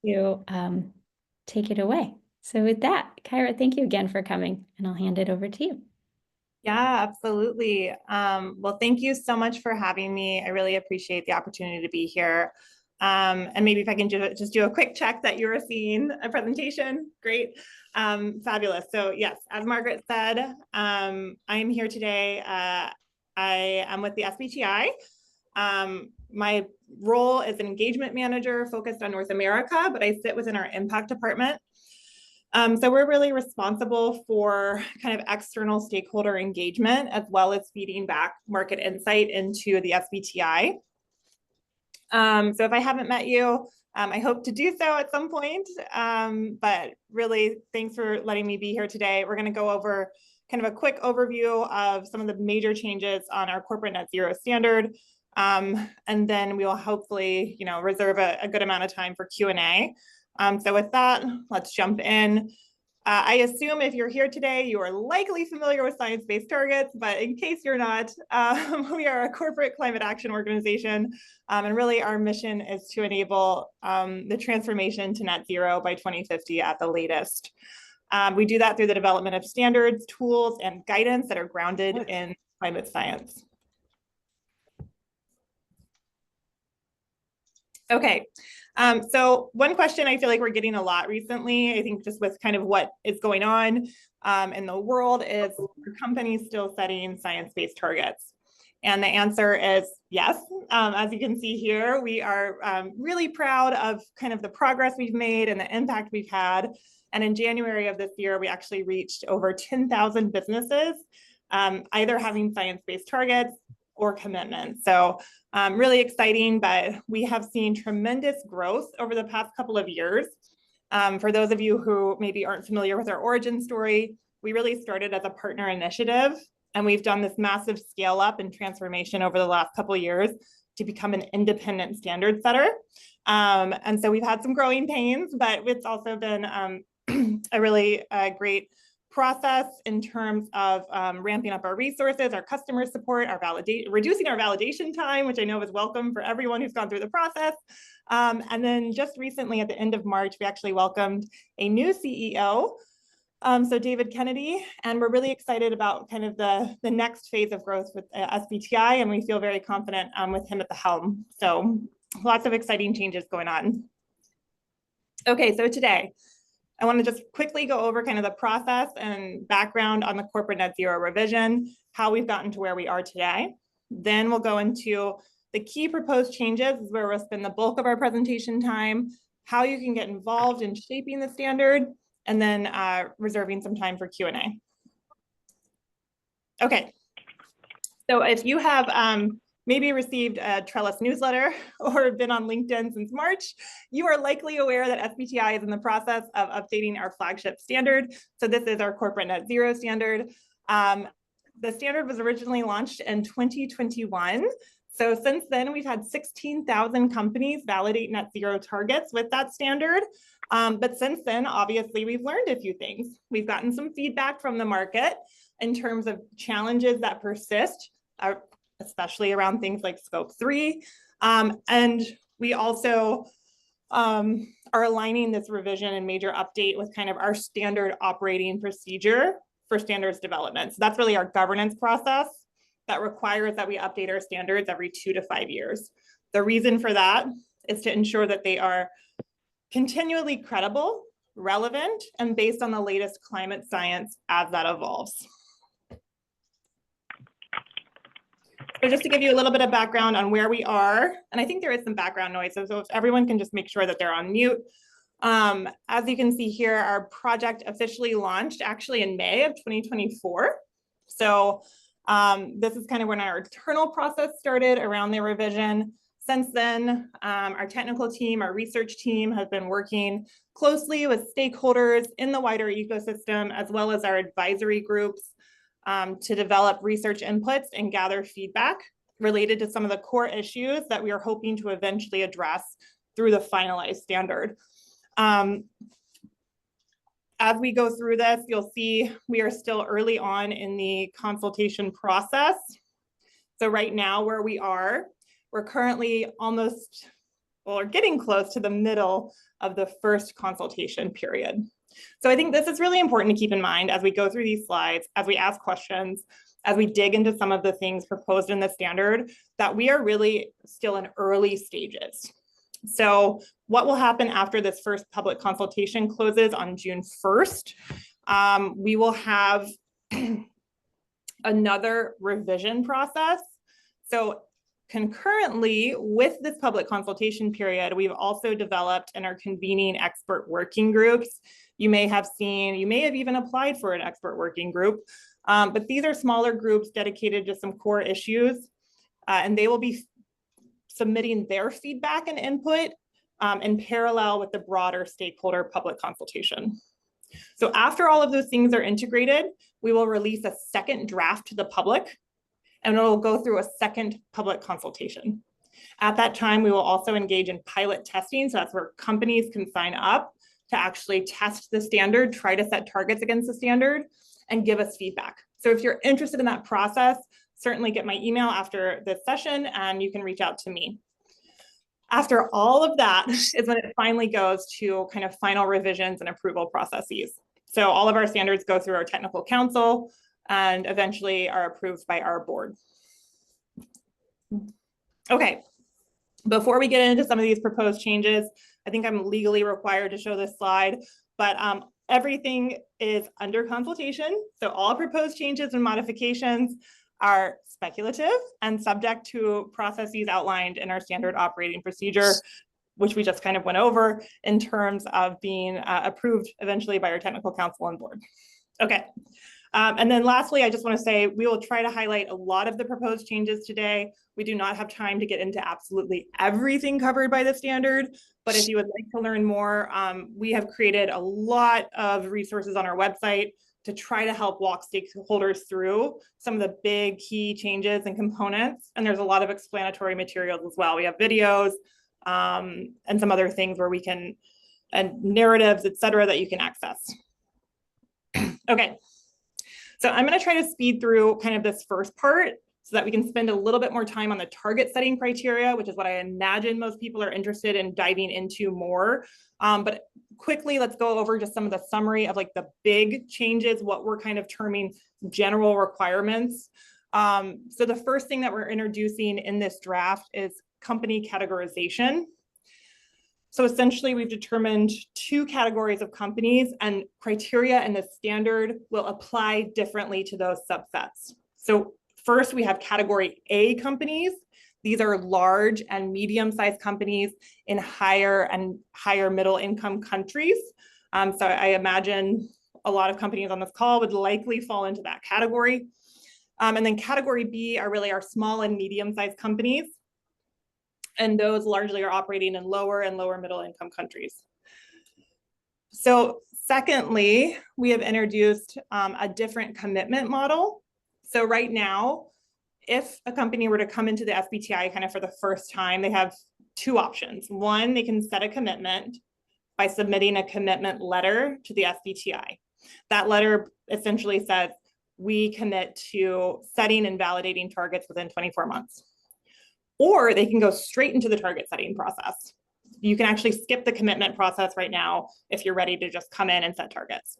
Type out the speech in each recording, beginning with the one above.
to take it away. So with that, Kyra, thank you again for coming, and I'll hand it over to you. Yeah, absolutely. Well, thank you so much for having me. I really appreciate the opportunity to be here. And maybe if I can just do a quick check that you were seeing a presentation. Great. Fabulous. So yes, as Margaret said, I'm here today. I am with the SBTi. My role is an engagement manager focused on North America, but I sit within our impact department. So we're really responsible for kind of external stakeholder engagement, as well as feeding back market insight into the SBTi. So if I haven't met you, I hope to do so at some point. But really, thanks for letting me be here today. We're going to go over kind of a quick overview of some of the major changes on our corporate net zero standard. And then we will hopefully, reserve a good amount of time for Q&A. So with that, let's jump in. I assume if you're here today, you are likely familiar with science-based targets, but in case you're not, we are a corporate climate action organization. And really our mission is to enable the transformation to net zero by 2050 at the latest. We do that through the development of standards, tools, and guidance that are grounded in climate science. Okay, so one question I feel like we're getting a lot recently, I think just with kind of what is going on in the world, is are companies still setting science-based targets? And the answer is yes. As you can see here, we are really proud of kind of the progress we've made and the impact we've had. And in January of this year, we actually reached over 10,000 businesses, either having science-based targets or commitments. So really exciting, but we have seen tremendous growth over the past couple of years. For those of you who maybe aren't familiar with our origin story, we really started as a partner initiative, and we've done this massive scale up and transformation over the last couple of years to become an independent standard setter. And so we've had some growing pains, but it's also been a really great process in terms of ramping up our resources, our customer support, reducing our validation time, which I know is welcome for everyone who's gone through the process. And then just recently at the end of March, we actually welcomed a new CEO, so David Kennedy, and we're really excited about kind of the next phase of growth with SBTi, and we feel very confident with him at the helm. So lots of exciting changes going on. Okay, so today, I want to just quickly go over kind of the process and background on the corporate net zero revision, how we've gotten to where we are today. Then we'll go into the key proposed changes, is where we'll spend the bulk of our presentation time, how you can get involved in shaping the standard, and then reserving some time for Q&A. Okay, so if you have maybe received a Trellis newsletter or been on LinkedIn since March, you are likely aware that SBTi is in the process of updating our flagship standard. So this is our corporate net zero standard. The standard was originally launched in 2021. So since then, we've had 16,000 companies validate net zero targets with that standard. But since then, obviously, we've learned a few things. We've gotten some feedback from the market in terms of challenges that persist, especially around things like scope 3. And we also are aligning this revision and major update with kind of our standard operating procedure for standards development. So that's really our governance process that requires that we update our standards every 2 to 5 years. The reason for that is to ensure that they are continually credible, relevant, and based on the latest climate science as that evolves. So just to give you a little bit of background on where we are, and I think there is some background noise, so if everyone can just make sure that they're on mute. As you can see here, our project officially launched actually in May of 2024. So this is kind of when our internal process started around the revision. Since then, our technical team, our research team has been working closely with stakeholders in the wider ecosystem, as well as our advisory groups, to develop research inputs and gather feedback related to some of the core issues that we are hoping to eventually address through the finalized standard. As we go through this, you'll see we are still early on in the consultation process. So right now where we are, we're currently almost well, we're getting close to the middle of the first consultation period. So I think this is really important to keep in mind as we go through these slides, as we ask questions, as we dig into some of the things proposed in the standard, that we are really still in early stages. So what will happen after this first public consultation closes on June 1st? We will have another revision process. So concurrently with this public consultation period, we've also developed and are convening expert working groups. You may have even applied for an expert working group, but these are smaller groups dedicated to some core issues, and they will be submitting their feedback and input in parallel with the broader stakeholder public consultation. So after all of those things are integrated, we will release a second draft to the public, and it will go through a second public consultation. At that time, we will also engage in pilot testing. So that's where companies can sign up to actually test the standard, try to set targets against the standard, and give us feedback. So if you're interested in that process, certainly get my email after this session and you can reach out to me. After all of that is when it finally goes to kind of final revisions and approval processes. So all of our standards go through our technical council and eventually are approved by our board. Okay, before we get into some of these proposed changes, I think I'm legally required to show this slide, but everything is under consultation. So all proposed changes and modifications are speculative and subject to processes outlined in our standard operating procedure, which we just kind of went over in terms of being approved eventually by our technical council and board. Okay. And then lastly, I just want to say we will try to highlight a lot of the proposed changes today. We do not have time to get into absolutely everything covered by the standard, but if you would like to learn more, we have created a lot of resources on our website to try to help walk stakeholders through some of the big key changes and components. And there's a lot of explanatory materials as well. We have videos and some other things where we can, and narratives, et cetera, that you can access. Okay. So I'm going to try to speed through kind of this first part so that we can spend a little bit more time on the target setting criteria, which is what I imagine most people are interested in diving into more. But quickly, let's go over just some of the summary of like the big changes, what we're kind of terming general requirements. So the first thing that we're introducing in this draft is company categorization. So essentially, we've determined two categories of companies, and criteria in the standard will apply differently to those subsets. So first, we have category A companies. These are large and medium-sized companies in higher and higher middle income countries. So I imagine a lot of companies on this call would likely fall into that category. And then category B are really our small and medium-sized companies. And those largely are operating in lower and lower middle income countries. So secondly, we have introduced a different commitment model. So right now, if a company were to come into the SBTi kind of for the first time, they have two options. One, they can set a commitment by submitting a commitment letter to the SBTi. That letter essentially says, we commit to setting and validating targets within 24 months. Or they can go straight into the target setting process. You can actually skip the commitment process right now if you're ready to just come in and set targets.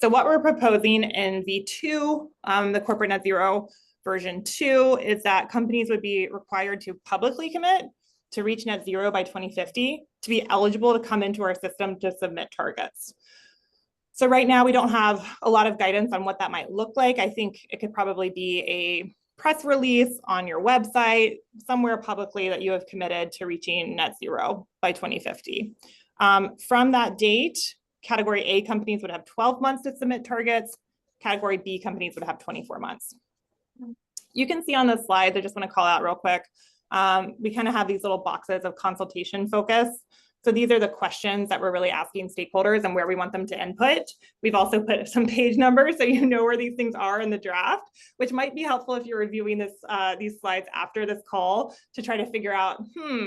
So what we're proposing in V2, the corporate net zero version 2, is that companies would be required to publicly commit to reach net zero by 2050 to be eligible to come into our system to submit targets. So right now we don't have a lot of guidance on what that might look like. I think it could probably be a press release on your website, somewhere publicly that you have committed to reaching net zero by 2050. From that date, category A companies would have 12 months to submit targets. Category B companies would have 24 months. You can see on the slides, I just want to call out real quick, we kind of have these little boxes of consultation focus. So these are the questions that we're really asking stakeholders and where we want them to input. We've also put some page numbers so you know where these things are in the draft, which might be helpful if you're reviewing this, these slides after this call to try to figure out,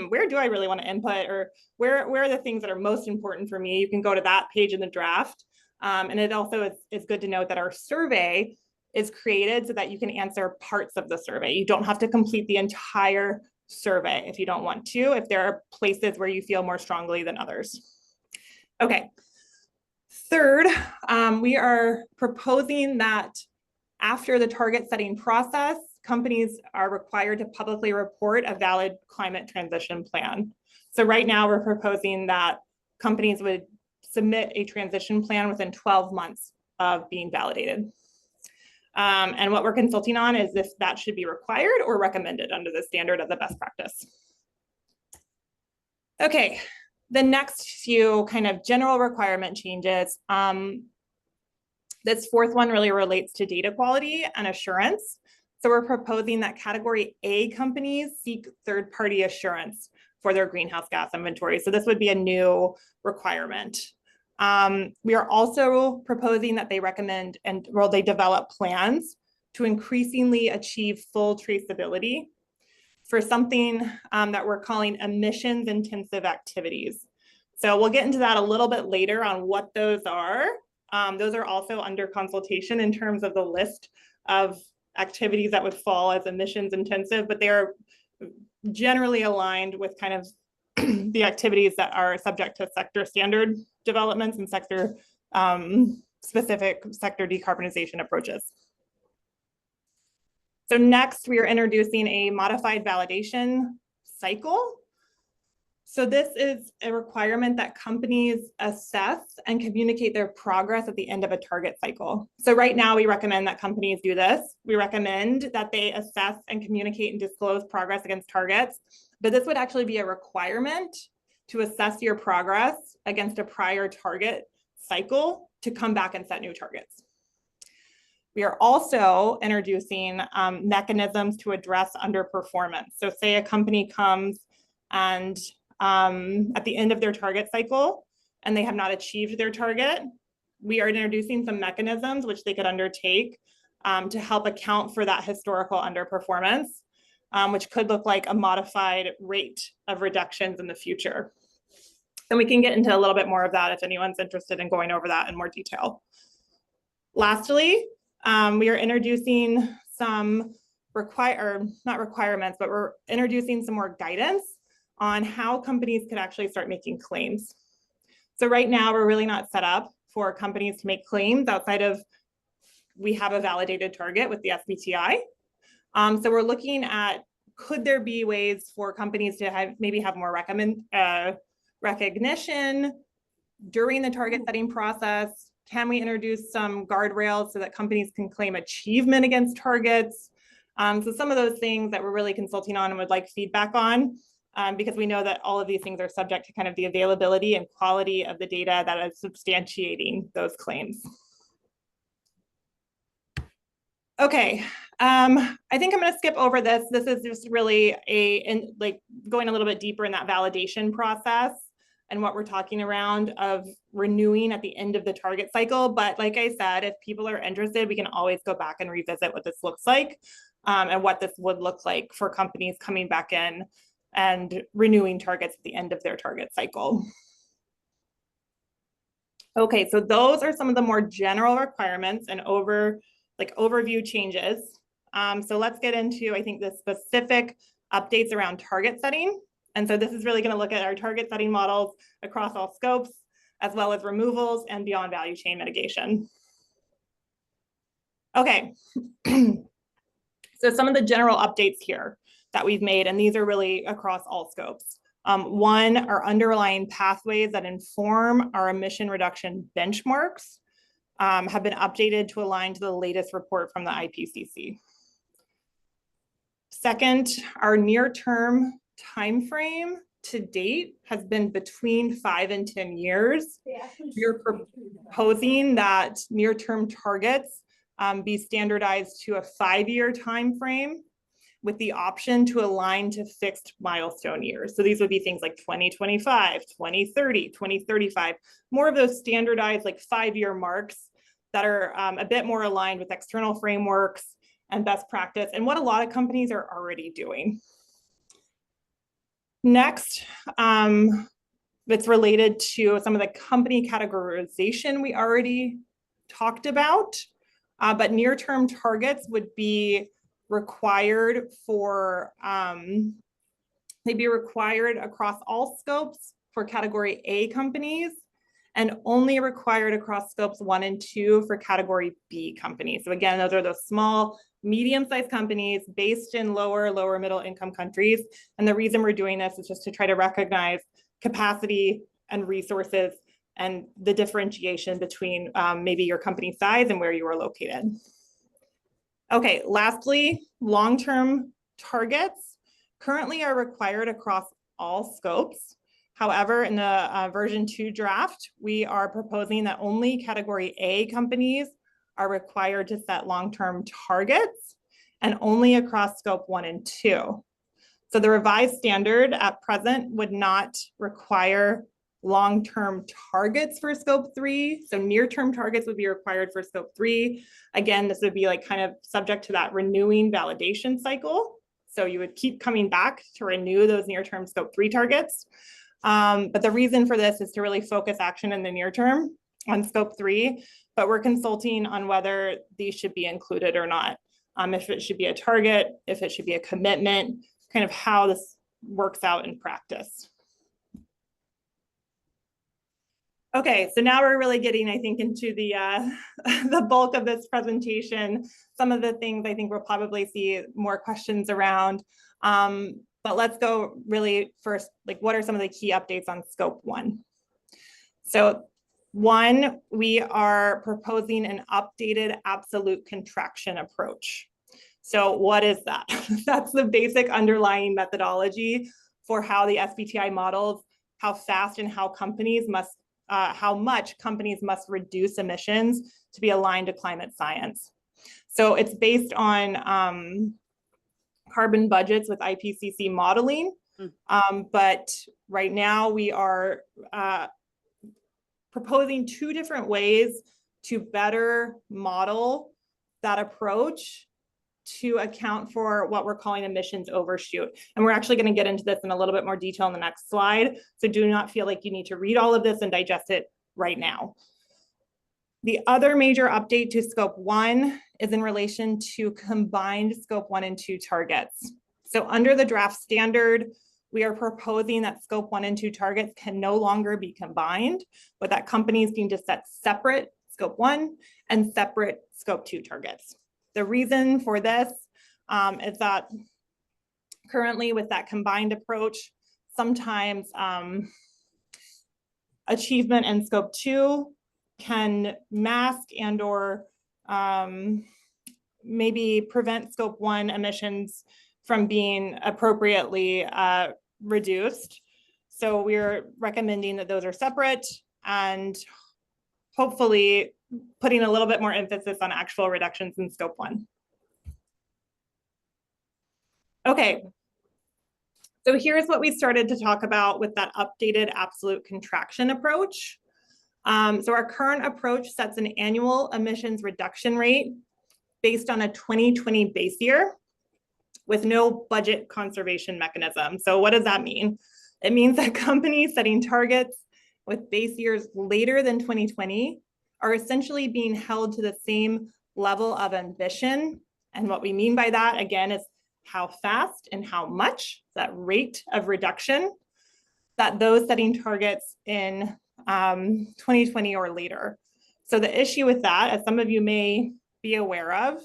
where do I really want to input, or where are the things that are most important for me? You can go to that page in the draft. And it also is good to note that our survey is created so that you can answer parts of the survey. You don't have to complete the entire survey if you don't want to, if there are places where you feel more strongly than others. Okay. Third, we are proposing that after the target setting process, companies are required to publicly report a valid climate transition plan. So right now we're proposing that companies would submit a transition plan within 12 months of being validated. And what we're consulting on is if that should be required or recommended under the standard as a best practice. Okay, the next few kind of general requirement changes. This fourth one really relates to data quality and assurance. So we're proposing that category A companies seek third-party assurance for their greenhouse gas inventory. So this would be a new requirement. We are also proposing that they recommend they develop plans to increasingly achieve full traceability for something that we're calling emissions intensive activities. So we'll get into that a little bit later on what those are. Those are also under consultation in terms of the list of activities that would fall as emissions intensive, but they are generally aligned with kind of the activities that are subject to sector standard developments and sector specific sector decarbonization approaches. So next, we are introducing a modified validation cycle. So this is a requirement that companies assess and communicate their progress at the end of a target cycle. So right now we recommend that companies do this. We recommend that they assess and communicate and disclose progress against targets, but this would actually be a requirement to assess your progress against a prior target cycle to come back and set new targets. We are also introducing mechanisms to address underperformance. So say a company comes and at the end of their target cycle and they have not achieved their target, we are introducing some mechanisms which they could undertake to help account for that historical underperformance, which could look like a modified rate of reductions in the future. And we can get into a little bit more of that if anyone's interested in going over that in more detail. Lastly, we are introducing some not requirements, but we're introducing some more guidance on how companies could actually start making claims. So right now, we're really not set up for companies to make claims outside of, we have a validated target with the SBTi. So we're looking at, could there be ways for companies to maybe have more recognition during the target setting process? Can we introduce some guardrails so that companies can claim achievement against targets? So some of those things that we're really consulting on and would like feedback on, because we know that all of these things are subject to kind of the availability and quality of the data that is substantiating those claims. Okay, I think I'm going to skip over this. This is just really going a little bit deeper in that validation process and what we're talking around of renewing at the end of the target cycle. But like I said, if people are interested, we can always go back and revisit what this looks like and what this would look like for companies coming back in and renewing targets at the end of their target cycle. Okay, so those are some of the more general requirements and overview changes. So let's get into, I think, the specific updates around target setting. And so this is really going to look at our target setting models across all scopes, as well as removals and beyond value chain mitigation. Okay, so some of the general updates here that we've made, and these are really across all scopes. One, our underlying pathways that inform our emission reduction benchmarks have been updated to align to the latest report from the IPCC. Second, our near-term timeframe to date has been between 5 and 10 years. We're proposing that near-term targets be standardized to a 5-year timeframe with the option to align to fixed milestone years. So these would be things like 2025, 2030, 2035, more of those standardized like 5-year marks that are a bit more aligned with external frameworks and best practice and what a lot of companies are already doing. Next, it's related to some of the company categorization we already talked about, but near-term targets would be required for they'd be required across all scopes for category A companies and only required across scopes 1 and 2 for category B companies. So again, those are those small, medium-sized companies based in lower middle income countries. And the reason we're doing this is just to try to recognize capacity and resources and the differentiation between maybe your company size and where you are located. Okay, lastly, long-term targets currently are required across all scopes. However, in the version 2 draft, we are proposing that only category A companies are required to set long-term targets and only across scope 1 and 2. So the revised standard at present would not require long-term targets for scope 3. So near-term targets would be required for scope 3. Again, this would be like kind of subject to that renewing validation cycle. So you would keep coming back to renew those near-term scope 3 targets. But the reason for this is to really focus action in the near term on scope 3, but we're consulting on whether these should be included or not. If it should be a target, if it should be a commitment, kind of how this works out in practice. Okay, so now we're really getting, I think, into the the bulk of this presentation. Some of the things I think we'll probably see more questions around. But let's go really first, like what are some of the key updates on scope 1? So 1, we are proposing an updated absolute contraction approach. So what is that? That's the basic underlying methodology for how the SBTi models how fast and how much companies must reduce emissions to be aligned to climate science. So it's based on carbon budgets with IPCC modeling. But right now we are proposing 2 different ways to better model that approach to account for what we're calling emissions overshoot. And we're actually going to get into this in a little bit more detail in the next slide. So do not feel like you need to read all of this and digest it right now. The other major update to scope 1 is in relation to combined scope 1 and 2 targets. So under the draft standard, we are proposing that scope 1 and 2 targets can no longer be combined, but that companies need to set separate scope 1 and separate scope 2 targets. The reason for this is that currently with that combined approach, sometimes achievement in scope 2 can mask and or maybe prevent scope 1 emissions from being appropriately reduced. So we're recommending that those are separate and hopefully putting a little bit more emphasis on actual reductions in scope 1. Okay, so here's what we started to talk about with that updated absolute contraction approach. So our current approach sets an annual emissions reduction rate based on a 2020 base year with no budget conservation mechanism. So what does that mean? It means that companies setting targets with base years later than 2020 are essentially being held to the same level of ambition. And what we mean by that, again, is how fast and how much, that rate of reduction, that those setting targets in 2020 or later. So the issue with that, as some of you may be aware of,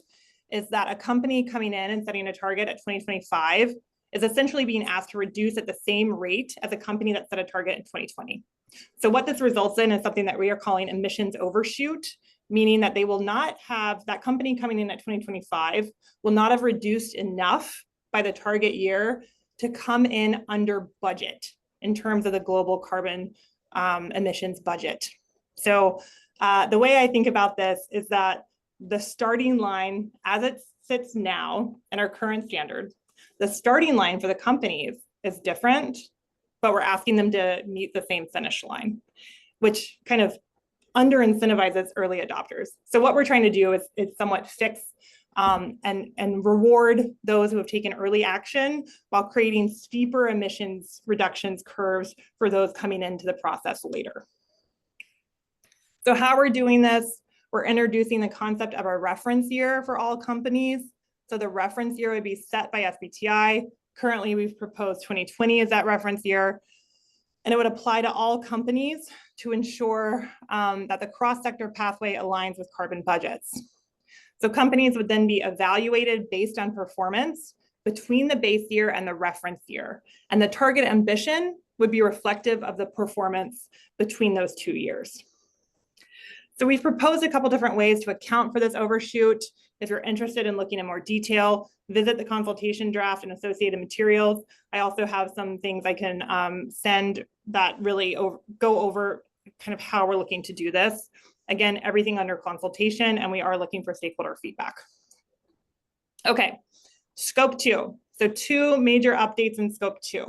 is that a company coming in and setting a target at 2025 is essentially being asked to reduce at the same rate as a company that set a target in 2020. So what this results in is something that we are calling emissions overshoot, meaning that they will not have, that company coming in at 2025 will not have reduced enough by the target year to come in under budget in terms of the global carbon emissions budget. So the way I think about this is that the starting line as it sits now in our current standard, the starting line for the companies is different, but we're asking them to meet the same finish line, which kind of under incentivizes early adopters. So what we're trying to do is somewhat fix and reward those who have taken early action while creating steeper emissions reductions curves for those coming into the process later. So how we're doing this, we're introducing the concept of a reference year for all companies. So the reference year would be set by SBTi Currently, we've proposed 2020 as that reference year, and it would apply to all companies to ensure that the cross-sector pathway aligns with carbon budgets. So companies would then be evaluated based on performance between the base year and the reference year. And the target ambition would be reflective of the performance between those 2 years. So we've proposed a couple different ways to account for this overshoot. If you're interested in looking in more detail, visit the consultation draft and associated materials. I also have some things I can send that really go over kind of how we're looking to do this. Again, everything under consultation, and we are looking for stakeholder feedback. Okay, scope 2. So 2 major updates in scope 2.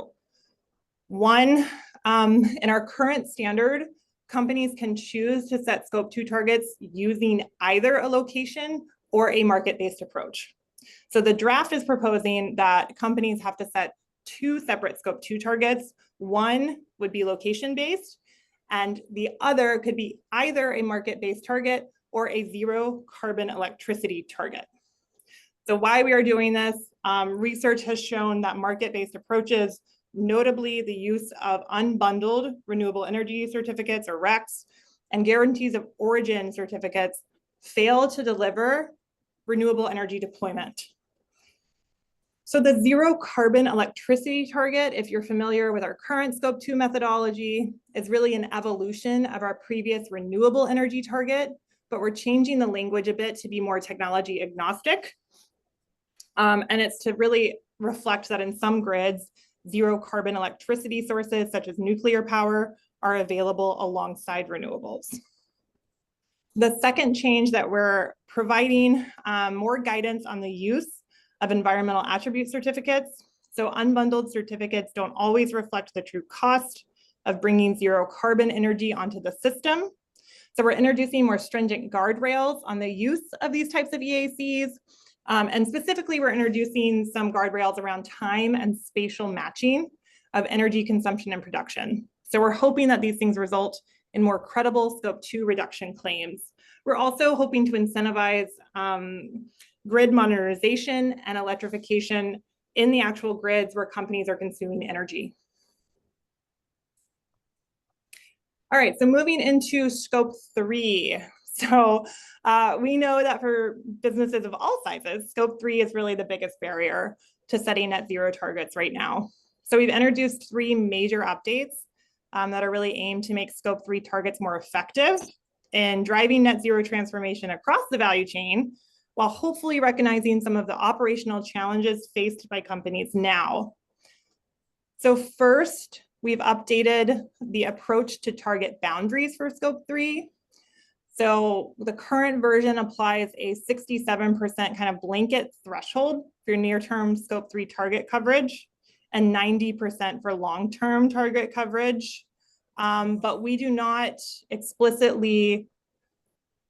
One, in our current standard, companies can choose to set scope 2 targets using either a location or a market-based approach. So the draft is proposing that companies have to set 2 separate scope 2 targets. One would be location-based, and the other could be either a market-based target or a zero carbon electricity target. So why we are doing this, research has shown that market-based approaches, notably the use of unbundled renewable energy certificates or RECs and guarantees of origin certificates, fail to deliver renewable energy deployment. So the zero carbon electricity target, if you're familiar with our current scope 2 methodology, is really an evolution of our previous renewable energy target, but we're changing the language a bit to be more technology agnostic. And it's to really reflect that in some grids, zero carbon electricity sources such as nuclear power are available alongside renewables. The second change that we're providing more guidance on the use of environmental attribute certificates. So unbundled certificates don't always reflect the true cost of bringing zero carbon energy onto the system. So we're introducing more stringent guardrails on the use of these types of EACs. And specifically, we're introducing some guardrails around time and spatial matching of energy consumption and production. So we're hoping that these things result in more credible scope 2 reduction claims. We're also hoping to incentivize grid modernization and electrification in the actual grids where companies are consuming energy. All right, so moving into scope 3. So we know that for businesses of all sizes, scope 3 is really the biggest barrier to setting net zero targets right now. So we've introduced 3 major updates that are really aimed to make scope 3 targets more effective in driving net zero transformation across the value chain, while hopefully recognizing some of the operational challenges faced by companies now. So first, we've updated the approach to target boundaries for scope 3. So the current version applies a 67% kind of blanket threshold for near-term scope 3 target coverage and 90% for long-term target coverage. But we do not explicitly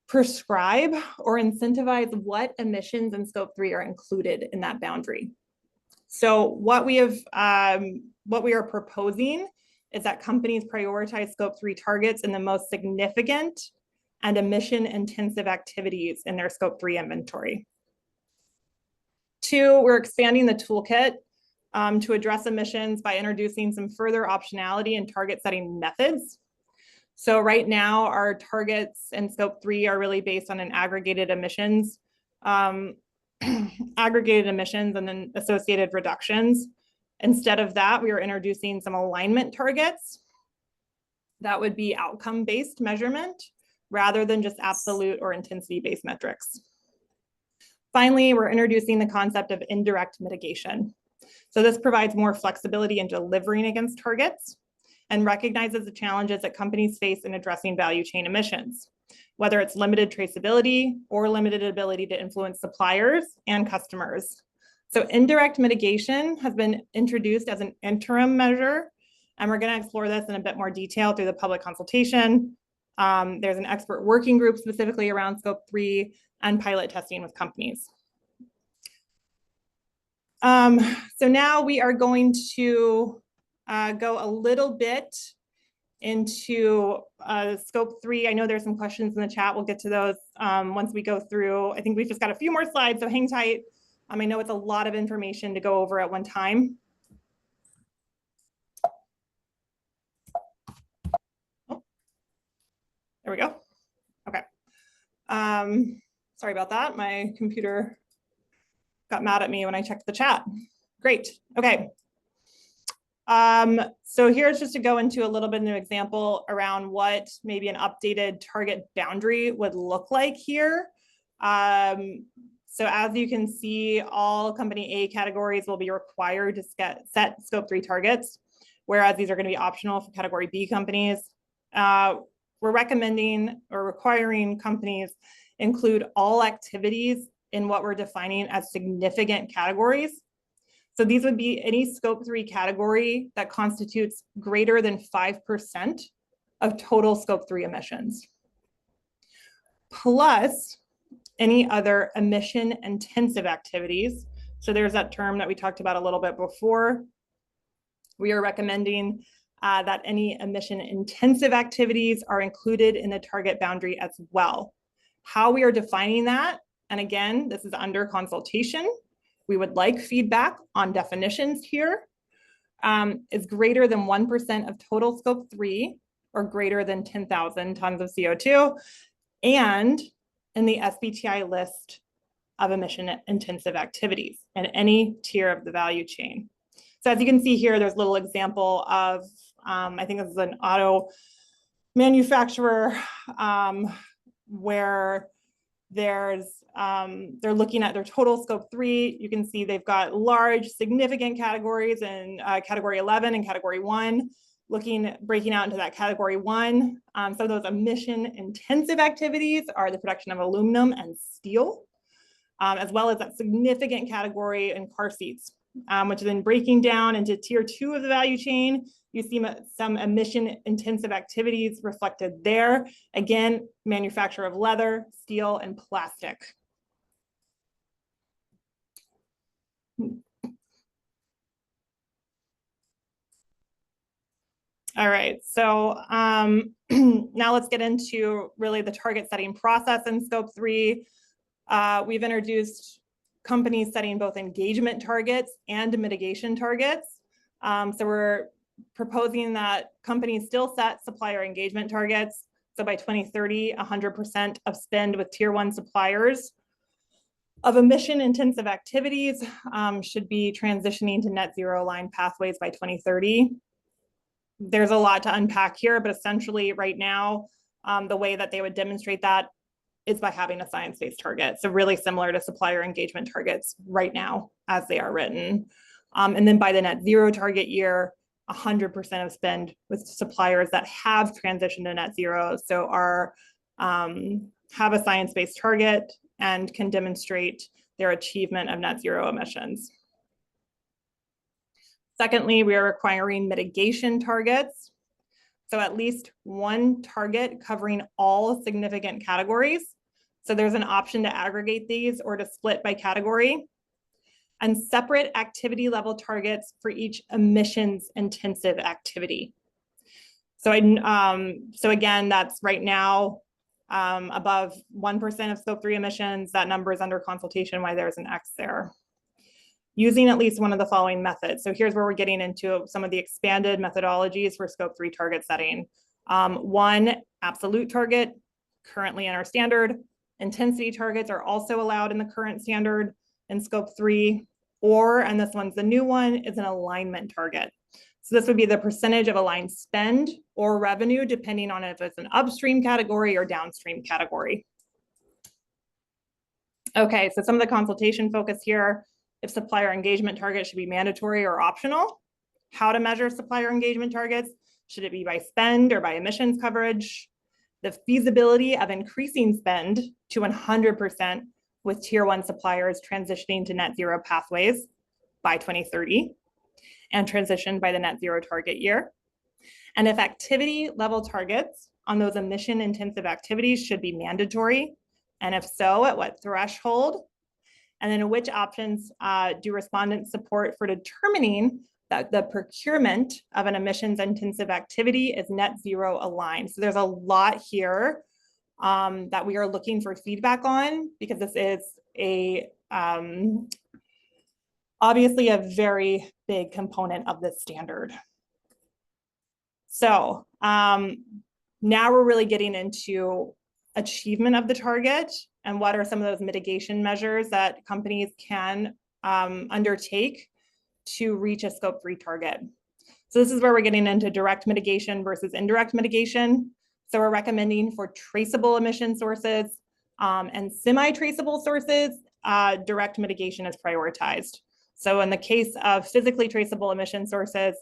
prescribe or incentivize what emissions in scope 3 are included in that boundary. So what we are proposing is that companies prioritize scope 3 targets in the most significant and emission intensive activities in their scope 3 inventory. 2, we're expanding the toolkit to address emissions by introducing some further optionality in target setting methods. So right now, our targets in scope 3 are really based on an aggregated emissions and then associated reductions. Instead of that, we are introducing some alignment targets. That would be outcome-based measurement rather than just absolute or intensity-based metrics. Finally, we're introducing the concept of indirect mitigation. So this provides more flexibility in delivering against targets and recognizes the challenges that companies face in addressing value chain emissions, whether it's limited traceability or limited ability to influence suppliers and customers. So indirect mitigation has been introduced as an interim measure, and we're going to explore this in a bit more detail through the public consultation. There's an expert working group specifically around scope 3 and pilot testing with companies. So now we are going to go a little bit into scope 3. I know there's some questions in the chat. We'll get to those once we go through. I think we've just got a few more slides, so hang tight. I know it's a lot of information to go over at one time. There we go. Okay. Sorry about that. My computer got mad at me when I checked the chat. Great. Okay. So here's just to go into a little bit of an example around what maybe an updated target boundary would look like here. So as you can see, all company A categories will be required to set scope 3 targets, whereas these are going to be optional for category B companies. We're recommending or requiring companies include all activities in what we're defining as significant categories. So these would be any scope 3 category that constitutes greater than 5% of total scope 3 emissions, plus any other emission intensive activities. So there's that term that we talked about a little bit before. We are recommending that any emission intensive activities are included in the target boundary as well. How we are defining that, and again, this is under consultation. We would like feedback on definitions here, is greater than 1% of total scope 3 or greater than 10,000 tons of CO2, and in the SBTi list of emission intensive activities in any tier of the value chain. So as you can see here, there's a little example of, I think this is an auto manufacturer where they're looking at their total scope 3. You can see they've got large significant categories in category 11 and category 1, breaking out into that category 1. So those emission intensive activities are the production of aluminum and steel, as well as that significant category in car seats, which is then breaking down into tier 2 of the value chain. You see some emission intensive activities reflected there. Again, manufacture of leather, steel, and plastic. All right, so now let's get into really the target setting process in scope 3. We've introduced companies setting both engagement targets and mitigation targets. So we're proposing that companies still set supplier engagement targets. So by 2030, 100% of spend with tier 1 suppliers of emission intensive activities should be transitioning to net zero aligned pathways by 2030. There's a lot to unpack here, but essentially right now, the way that they would demonstrate that is by having a science-based target. So really similar to supplier engagement targets right now as they are written. And then by the net zero target year, 100% of spend with suppliers that have transitioned to net zero, so have a science-based target and can demonstrate their achievement of net zero emissions. Secondly, we are requiring mitigation targets. So at least one target covering all significant categories. So there's an option to aggregate these or to split by category, and separate activity level targets for each emissions intensive activity. So again, that's right now above 1% of scope 3 emissions. That number is under consultation, why there's an X there. Using at least one of the following methods. So here's where we're getting into some of the expanded methodologies for scope 3 target setting. One, absolute target, currently in our standard. Intensity targets are also allowed in the current standard in scope 3, or, and this one's the new one, is an alignment target. So this would be the percentage of aligned spend or revenue, depending on if it's an upstream category or downstream category. Okay, so some of the consultation focus here, if supplier engagement targets should be mandatory or optional, how to measure supplier engagement targets, should it be by spend or by emissions coverage, the feasibility of increasing spend to 100% with tier 1 suppliers transitioning to net zero pathways by 2030 and transition by the net zero target year. And if activity level targets on those emission intensive activities should be mandatory, and if so, at what threshold? And then which options do respondents support for determining that the procurement of an emissions intensive activity is net zero aligned? So there's a lot here that we are looking for feedback on, because this is obviously a very big component of this standard. So Now we're really getting into achievement of the target and what are some of those mitigation measures that companies can undertake to reach a scope 3 target. So this is where we're getting into direct mitigation versus indirect mitigation. So we're recommending for traceable emission sources and semi-traceable sources, direct mitigation is prioritized. So in the case of physically traceable emission sources,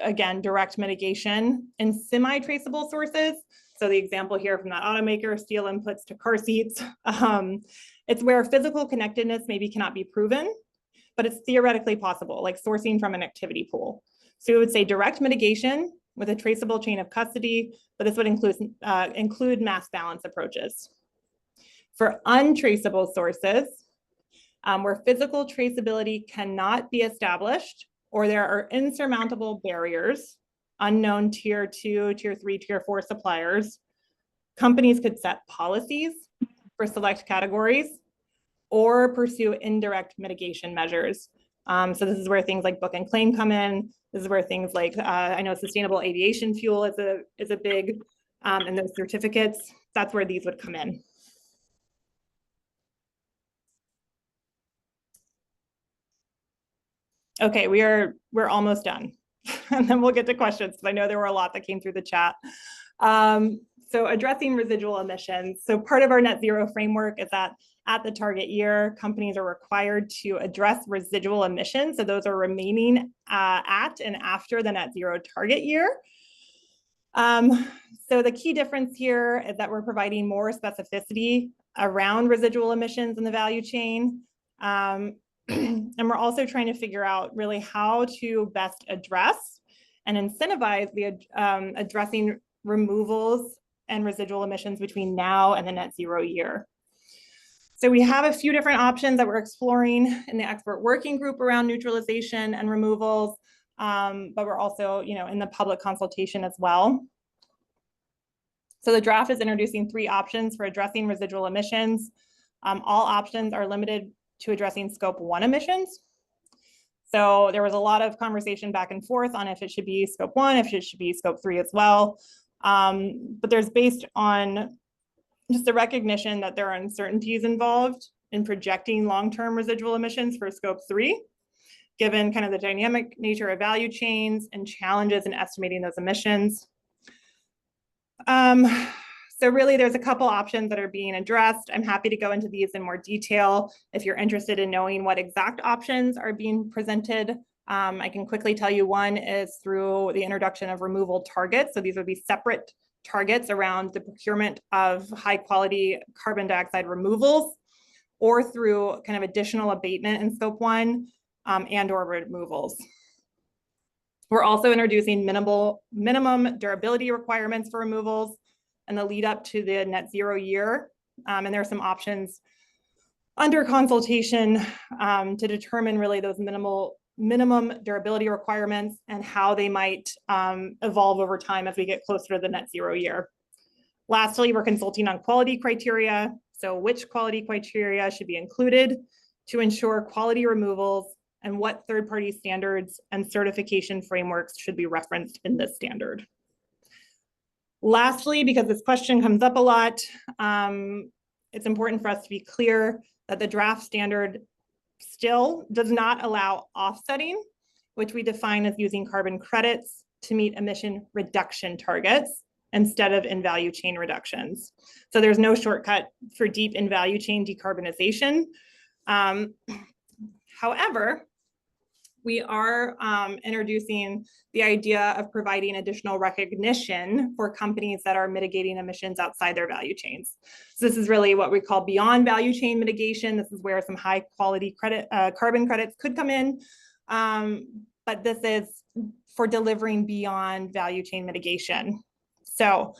again, direct mitigation. In semi-traceable sources, so the example here from that automaker, steel inputs to car seats, it's where physical connectedness maybe cannot be proven, but it's theoretically possible, like sourcing from an activity pool. So we would say direct mitigation with a traceable chain of custody, but this would include mass balance approaches. For untraceable sources, where physical traceability cannot be established, or there are insurmountable barriers, unknown tier 2, tier 3, tier 4 suppliers, companies could set policies for select categories or pursue indirect mitigation measures. So this is where things like book and claim come in. This is where things like, I know sustainable aviation fuel is a big, and those certificates, that's where these would come in. Okay, we're almost done. And then we'll get to questions, because I know there were a lot that came through the chat. So addressing residual emissions. So part of our net zero framework is that at the target year, companies are required to address residual emissions. So those are remaining at and after the net zero target year. So the key difference here is that we're providing more specificity around residual emissions in the value chain. And we're also trying to figure out really how to best address and incentivize the addressing removals and residual emissions between now and the net zero year. So we have a few different options that we're exploring in the expert working group around neutralization and removals, but we're also, in the public consultation as well. So the draft is introducing 3 options for addressing residual emissions. All options are limited to addressing scope 1 emissions. So there was a lot of conversation back and forth on if it should be scope 1, if it should be scope 3 as well. But there's based on just the recognition that there are uncertainties involved in projecting long-term residual emissions for scope 3, given kind of the dynamic nature of value chains and challenges in estimating those emissions. So really there's a couple options that are being addressed. I'm happy to go into these in more detail. If you're interested in knowing what exact options are being presented, I can quickly tell you one is through the introduction of removal targets. So these would be separate targets around the procurement of high quality carbon dioxide removals, or through kind of additional abatement in scope 1 and or removals. We're also introducing minimum durability requirements for removals and the lead up to the net zero year. And there are some options under consultation to determine really those minimum durability requirements and how they might evolve over time as we get closer to the net zero year. Lastly, we're consulting on quality criteria. So which quality criteria should be included to ensure quality removals, and what third-party standards and certification frameworks should be referenced in this standard. Lastly, because this question comes up a lot, it's important for us to be clear that the draft standard still does not allow offsetting, which we define as using carbon credits to meet emission reduction targets instead of in value chain reductions. So there's no shortcut for deep in value chain decarbonization. However, we are introducing the idea of providing additional recognition for companies that are mitigating emissions outside their value chains. So this is really what we call beyond value chain mitigation. This is where some high quality carbon credits could come in, but this is for delivering beyond value chain mitigation. So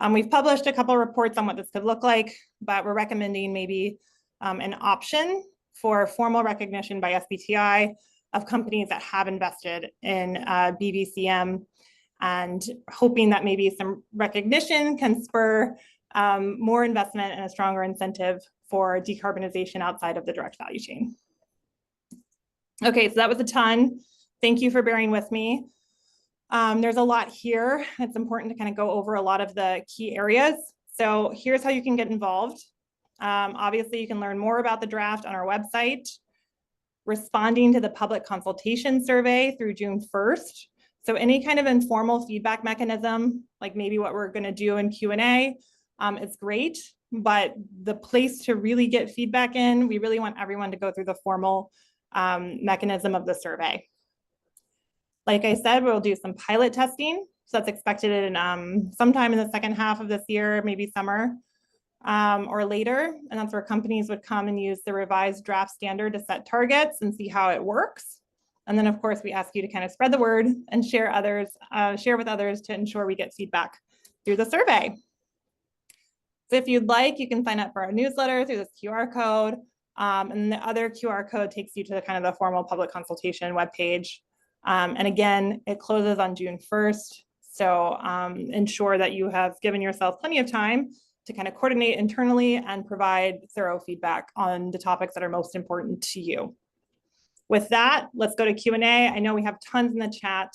we've published a couple of reports on what this could look like, but we're recommending maybe an option for formal recognition by SBTi of companies that have invested in BVCM, and hoping that maybe some recognition can spur more investment and a stronger incentive for decarbonization outside of the direct value chain. Okay, so that was a ton. Thank you for bearing with me. There's a lot here. It's important to kind of go over a lot of the key areas. So here's how you can get involved. Obviously, you can learn more about the draft on our website, responding to the public consultation survey through June 1st. So any kind of informal feedback mechanism, like maybe what we're going to do in Q&A, is great. But the place to really get feedback in, we really want everyone to go through the formal mechanism of the survey. Like I said, we'll do some pilot testing. So that's expected in sometime in the second half of this year, maybe summer or later. And that's where companies would come and use the revised draft standard to set targets and see how it works. And then of course, we ask you to kind of spread the word and share with others to ensure we get feedback through the survey. So if you'd like, you can sign up for our newsletter through this QR code. And the other QR code takes you to the kind of the formal public consultation webpage. And again, it closes on June 1st. So ensure that you have given yourself plenty of time to kind of coordinate internally and provide thorough feedback on the topics that are most important to you. With that, let's go to Q&A. I know we have tons in the chat,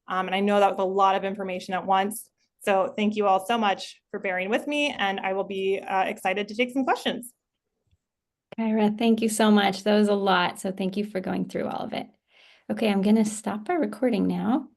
and I know that was a lot of information at once. So thank you all so much for bearing with me, and I will be excited to take some questions. Kyra, thank you so much. That was a lot. So thank you for going through all of it. Okay, I'm going to stop our recording now.